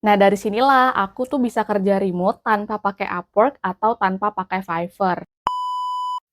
Nah, dari sinilah aku tuh bisa kerja remote tanpa pakai Upwork atau tanpa pakai Fiverr.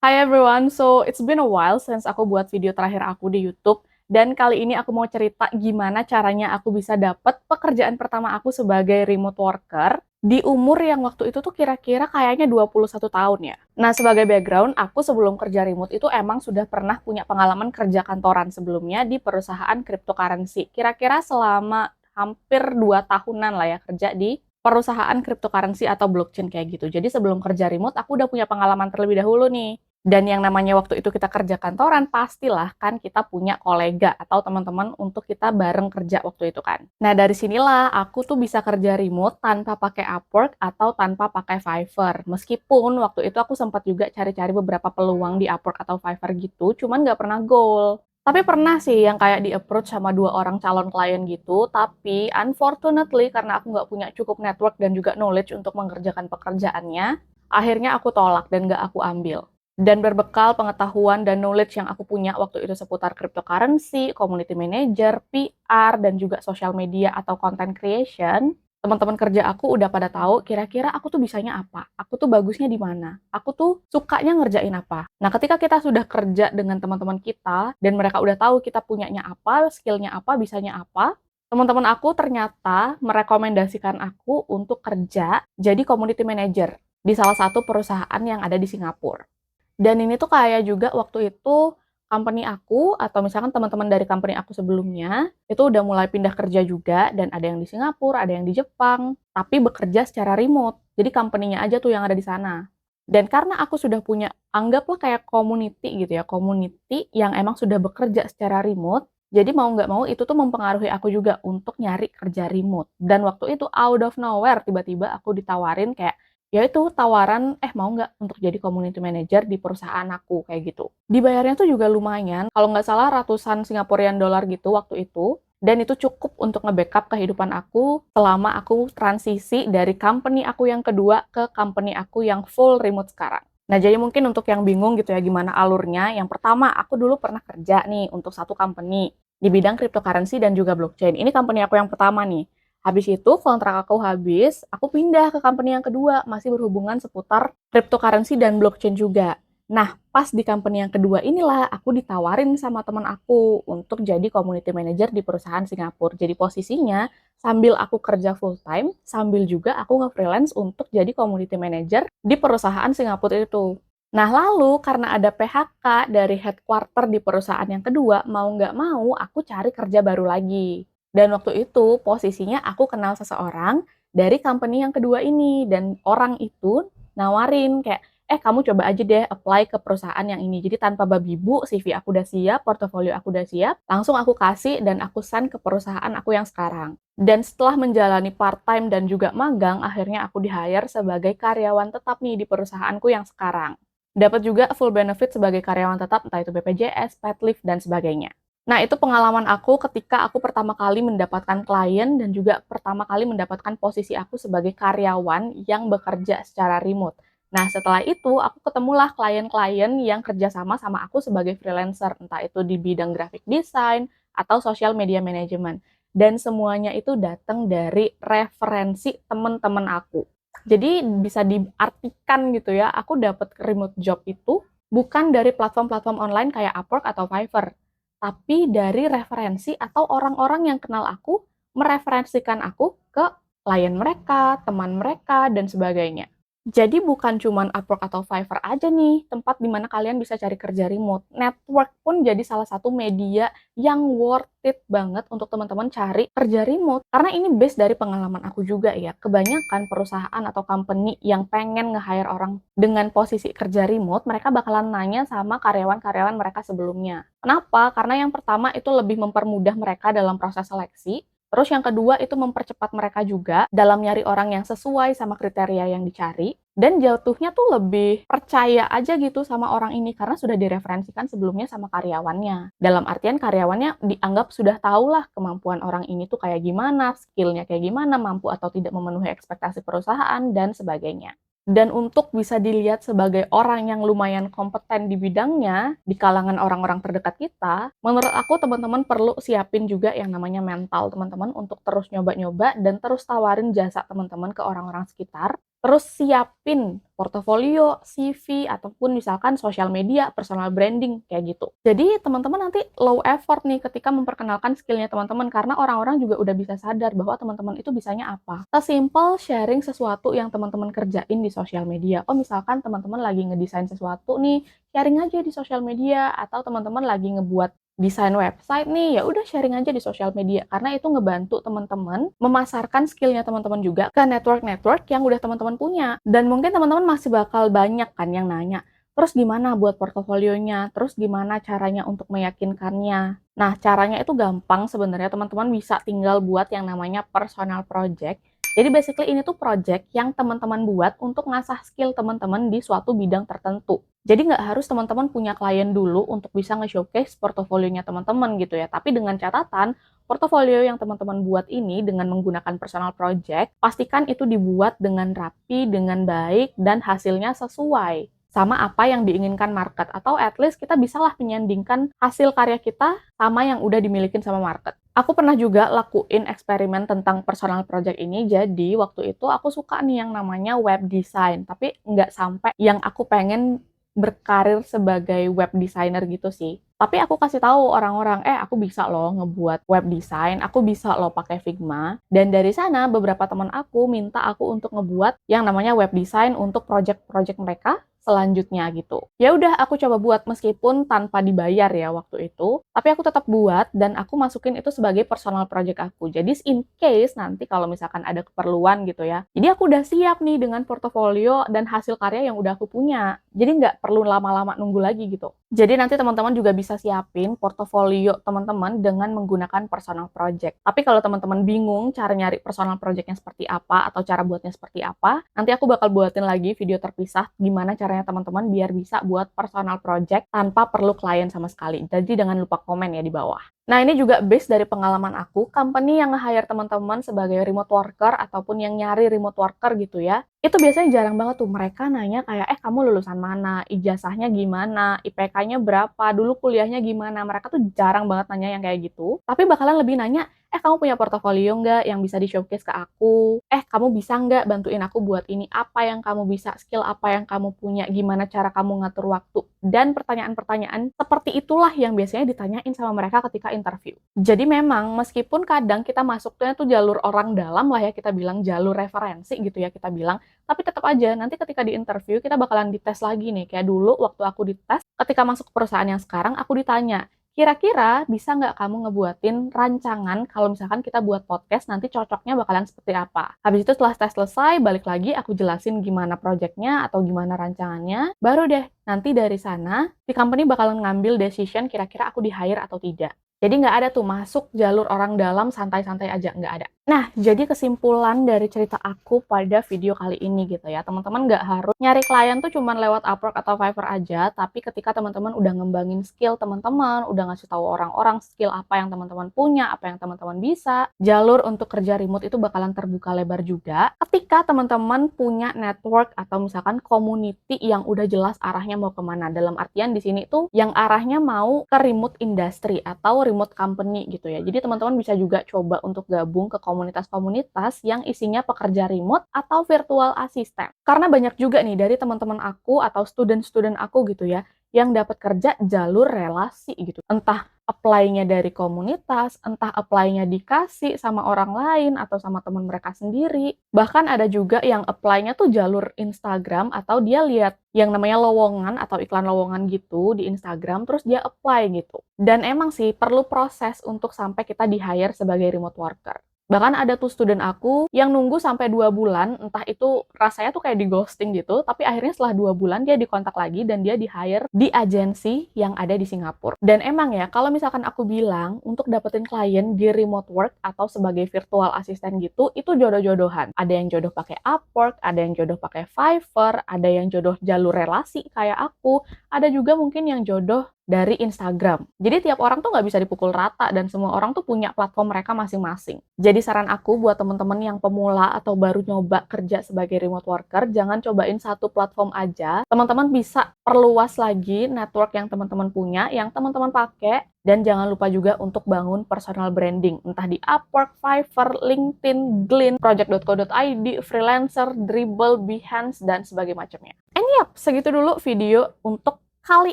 Hi everyone, so it's been a while since aku buat video terakhir aku di YouTube, dan kali ini aku mau cerita gimana caranya aku bisa dapet pekerjaan pertama aku sebagai remote worker di umur yang waktu itu tuh kira-kira kayaknya 21 tahun ya. Nah, sebagai background, aku sebelum kerja remote itu emang sudah pernah punya pengalaman kerja kantoran sebelumnya di perusahaan cryptocurrency. Kira-kira selama hampir 2 tahunan lah ya kerja di perusahaan cryptocurrency atau blockchain kayak gitu. Jadi sebelum kerja remote, aku udah punya pengalaman terlebih dahulu nih. Dan yang namanya waktu itu kita kerja kantoran, pastilah kan kita punya kolega atau teman-teman untuk kita bareng kerja waktu itu kan. Nah, dari sinilah aku tuh bisa kerja remote tanpa pakai Upwork atau tanpa pakai Fiverr. Meskipun waktu itu aku sempat juga cari-cari beberapa peluang di Upwork atau Fiverr gitu, cuman nggak pernah goal. Tapi pernah sih yang kayak di-approach sama 2 orang calon klien gitu, tapi unfortunately karena aku nggak punya cukup network dan juga knowledge untuk mengerjakan pekerjaannya, akhirnya aku tolak dan nggak aku ambil. Dan berbekal pengetahuan dan knowledge yang aku punya waktu itu seputar cryptocurrency, community manager, PR, dan juga social media atau content creation, teman-teman kerja aku udah pada tahu kira-kira aku tuh bisanya apa, aku tuh bagusnya di mana, aku tuh sukanya ngerjain apa. Nah, ketika kita sudah kerja dengan teman-teman kita, dan mereka udah tahu kita punyanya apa, skillnya apa, bisanya apa, teman-teman aku ternyata merekomendasikan aku untuk kerja jadi community manager di salah satu perusahaan yang ada di Singapura. Dan ini tuh kayak juga waktu itu company aku atau misalkan teman-teman dari company aku sebelumnya, itu udah mulai pindah kerja juga dan ada yang di Singapura, ada yang di Jepang, tapi bekerja secara remote. Jadi company-nya aja tuh yang ada di sana. Dan karena aku sudah punya, anggaplah kayak community gitu ya, community yang emang sudah bekerja secara remote, jadi mau nggak mau itu tuh mempengaruhi aku juga untuk nyari kerja remote. Dan waktu itu out of nowhere tiba-tiba aku ditawarin kayak, ya itu tawaran, mau nggak untuk jadi community manager di perusahaan aku, kayak gitu. Dibayarnya tuh juga lumayan, kalau nggak salah ratusan Singaporean dollar gitu waktu itu, dan itu cukup untuk nge-backup kehidupan aku selama aku transisi dari company aku yang kedua ke company aku yang full remote sekarang. Nah, jadi mungkin untuk yang bingung gitu ya gimana alurnya, yang pertama aku dulu pernah kerja nih untuk satu company di bidang cryptocurrency dan juga blockchain. Ini company aku yang pertama nih. Habis itu kontrak aku habis, aku pindah ke company yang kedua, masih berhubungan seputar cryptocurrency dan blockchain juga. Nah, pas di company yang kedua inilah aku ditawarin sama teman aku untuk jadi community manager di perusahaan Singapura. Jadi posisinya sambil aku kerja full time, sambil juga aku nge-freelance untuk jadi community manager di perusahaan Singapura itu. Nah, lalu karena ada PHK dari headquarter di perusahaan yang kedua, mau nggak mau aku cari kerja baru lagi. Dan waktu itu posisinya aku kenal seseorang dari company yang kedua ini, dan orang itu nawarin kayak, kamu coba aja deh apply ke perusahaan yang ini. Jadi tanpa babi bu, CV aku udah siap, portofolio aku udah siap, langsung aku kasih dan aku send ke perusahaan aku yang sekarang. Dan setelah menjalani part-time dan juga magang, akhirnya aku di-hire sebagai karyawan tetap nih di perusahaanku yang sekarang. Dapat juga full benefit sebagai karyawan tetap, entah itu BPJS, paid leave, dan sebagainya. Nah, itu pengalaman aku ketika aku pertama kali mendapatkan klien dan juga pertama kali mendapatkan posisi aku sebagai karyawan yang bekerja secara remote. Nah, setelah itu aku ketemulah klien-klien yang kerjasama sama aku sebagai freelancer, entah itu di bidang graphic design atau social media management. Dan semuanya itu datang dari referensi teman-teman aku. Jadi bisa diartikan gitu ya, aku dapat remote job itu bukan dari platform-platform online kayak Upwork atau Fiverr, tapi dari referensi atau orang-orang yang kenal aku, mereferensikan aku ke klien mereka, teman mereka, dan sebagainya. Jadi bukan cuman Upwork atau Fiverr aja nih, tempat di mana kalian bisa cari kerja remote. Network pun jadi salah satu media yang worth it banget untuk teman-teman cari kerja remote. Karena ini base dari pengalaman aku juga ya. Kebanyakan perusahaan atau company yang pengen nge-hire orang dengan posisi kerja remote, mereka bakalan nanya sama karyawan-karyawan mereka sebelumnya. Kenapa? Karena yang pertama itu lebih mempermudah mereka dalam proses seleksi. Terus yang kedua itu mempercepat mereka juga dalam nyari orang yang sesuai sama kriteria yang dicari. Dan jatuhnya tuh lebih percaya aja gitu sama orang ini karena sudah direferensikan sebelumnya sama karyawannya. Dalam artian karyawannya dianggap sudah tahu lah kemampuan orang ini tuh kayak gimana, skillnya kayak gimana, mampu atau tidak memenuhi ekspektasi perusahaan, dan sebagainya. Dan untuk bisa dilihat sebagai orang yang lumayan kompeten di bidangnya, di kalangan orang-orang terdekat kita, menurut aku teman-teman perlu siapin juga yang namanya mental teman-teman untuk terus nyoba-nyoba dan terus tawarin jasa teman-teman ke orang-orang sekitar. Terus siapin portofolio, CV, ataupun misalkan sosial media, personal branding, kayak gitu. Jadi teman-teman nanti low effort nih ketika memperkenalkan skillnya teman-teman, karena orang-orang juga udah bisa sadar bahwa teman-teman itu bisanya apa. Sesimpel sharing sesuatu yang teman-teman kerjain di sosial media. Oh misalkan teman-teman lagi ngedesain sesuatu nih, sharing aja di sosial media, atau teman-teman lagi ngebuat desain website nih, ya udah sharing aja di sosial media karena itu ngebantu teman-teman memasarkan skillnya teman-teman juga ke network-network yang udah teman-teman punya. Dan mungkin teman-teman masih bakal banyak kan yang nanya, terus gimana buat portofolionya? Terus gimana caranya untuk meyakinkannya? Nah, caranya itu gampang sebenarnya, teman-teman bisa tinggal buat yang namanya personal project. Jadi basically ini tuh project yang teman-teman buat untuk ngasah skill teman-teman di suatu bidang tertentu. Jadi nggak harus teman-teman punya klien dulu untuk bisa nge-showcase portofolionya teman-teman gitu ya. Tapi dengan catatan, portofolio yang teman-teman buat ini dengan menggunakan personal project, pastikan itu dibuat dengan rapi, dengan baik, dan hasilnya sesuai sama apa yang diinginkan market, atau at least kita bisalah menyandingkan hasil karya kita sama yang udah dimilikin sama market. Aku pernah juga lakuin eksperimen tentang personal project ini, jadi waktu itu aku suka nih yang namanya web design, tapi nggak sampai yang aku pengen berkarir sebagai web designer gitu sih. Tapi aku kasih tahu orang-orang, aku bisa loh ngebuat web design, aku bisa loh pakai Figma. Dan dari sana beberapa teman aku minta aku untuk ngebuat yang namanya web design untuk project-project mereka selanjutnya gitu. Ya udah aku coba buat meskipun tanpa dibayar ya waktu itu, tapi aku tetap buat dan aku masukin itu sebagai personal project aku. Jadi in case nanti kalau misalkan ada keperluan gitu ya. Jadi aku udah siap nih dengan portofolio dan hasil karya yang udah aku punya. Jadi nggak perlu lama-lama nunggu lagi gitu. Jadi nanti teman-teman juga bisa siapin portofolio teman-teman dengan menggunakan personal project. Tapi kalau teman-teman bingung cara nyari personal projectnya seperti apa atau cara buatnya seperti apa, nanti aku bakal buatin lagi video terpisah gimana caranya teman-teman biar bisa buat personal project tanpa perlu klien sama sekali. Jadi jangan lupa komen ya di bawah. Nah, ini juga based dari pengalaman aku, company yang nge-hire teman-teman sebagai remote worker ataupun yang nyari remote worker gitu ya, itu biasanya jarang banget tuh mereka nanya kayak, kamu lulusan mana, ijazahnya gimana, IPK-nya berapa, dulu kuliahnya gimana, mereka tuh jarang banget nanya yang kayak gitu, tapi bakalan lebih nanya, kamu punya portofolio nggak yang bisa di-showcase ke aku? Kamu bisa nggak bantuin aku buat ini? Apa yang kamu bisa? Skill apa yang kamu punya? Gimana cara kamu ngatur waktu? Dan pertanyaan-pertanyaan seperti itulah yang biasanya ditanyain sama mereka ketika interview. Jadi memang meskipun kadang kita masuknya tuh jalur orang dalam lah ya, kita bilang jalur referensi gitu ya kita bilang, tapi tetap aja nanti ketika di interview kita bakalan dites lagi nih. Kayak dulu waktu aku dites, ketika masuk ke perusahaan yang sekarang aku ditanya, kira-kira bisa nggak kamu ngebuatin rancangan kalau misalkan kita buat podcast nanti cocoknya bakalan seperti apa? Habis itu setelah tes selesai, balik lagi aku jelasin gimana projectnya atau gimana rancangannya. Baru deh, nanti dari sana, si company bakalan ngambil decision kira-kira aku di-hire atau tidak. Jadi nggak ada tuh masuk jalur orang dalam santai-santai aja, nggak ada. Nah, jadi kesimpulan dari cerita aku pada video kali ini gitu ya. Teman-teman nggak harus nyari klien tuh cuman lewat Upwork atau Fiverr aja, tapi ketika teman-teman udah ngembangin skill teman-teman, udah ngasih tahu orang-orang skill apa yang teman-teman punya, apa yang teman-teman bisa, jalur untuk kerja remote itu bakalan terbuka lebar juga. Ketika teman-teman punya network atau misalkan community yang udah jelas arahnya mau kemana. Dalam artian di sini tuh yang arahnya mau ke remote industry atau remote company gitu ya. Jadi teman-teman bisa juga coba untuk gabung ke komunitas-komunitas yang isinya pekerja remote atau virtual assistant. Karena banyak juga nih dari teman-teman aku atau student-student aku gitu ya, yang dapat kerja jalur relasi gitu. Entah apply-nya dari komunitas, entah apply-nya dikasih sama orang lain atau sama teman mereka sendiri. Bahkan ada juga yang apply-nya tuh jalur Instagram atau dia lihat yang namanya lowongan atau iklan lowongan gitu di Instagram, terus dia apply gitu. Dan emang sih perlu proses untuk sampai kita di-hire sebagai remote worker. Bahkan ada tuh student aku yang nunggu sampai 2 bulan, entah itu rasanya tuh kayak di ghosting gitu, tapi akhirnya setelah 2 bulan dia dikontak lagi dan dia di-hire di agensi yang ada di Singapura. Dan emang ya, kalau misalkan aku bilang untuk dapetin klien di remote work atau sebagai virtual assistant gitu, itu jodoh-jodohan. Ada yang jodoh pakai Upwork, ada yang jodoh pakai Fiverr, ada yang jodoh jalur relasi kayak aku, ada juga mungkin yang jodoh dari Instagram. Jadi tiap orang tuh nggak bisa dipukul rata dan semua orang tuh punya platform mereka masing-masing. Jadi saran aku buat teman-teman yang pemula atau baru nyoba kerja sebagai remote worker, jangan cobain satu platform aja. Teman-teman bisa perluas lagi network yang teman-teman punya, yang teman-teman pakai, dan jangan lupa juga untuk bangun personal branding, entah di Upwork, Fiverr, LinkedIn, Glean, project.co.id, Freelancer, Dribbble, Behance, dan sebagainya macamnya. And yap, segitu dulu video untuk kali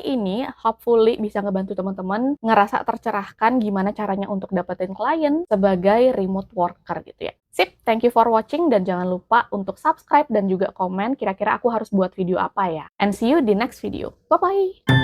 ini. Hopefully bisa ngebantu teman-teman ngerasa tercerahkan gimana caranya untuk dapetin klien sebagai remote worker gitu ya. Sip, thank you for watching dan jangan lupa untuk subscribe dan juga komen kira-kira aku harus buat video apa ya. And see you di next video. Bye-bye!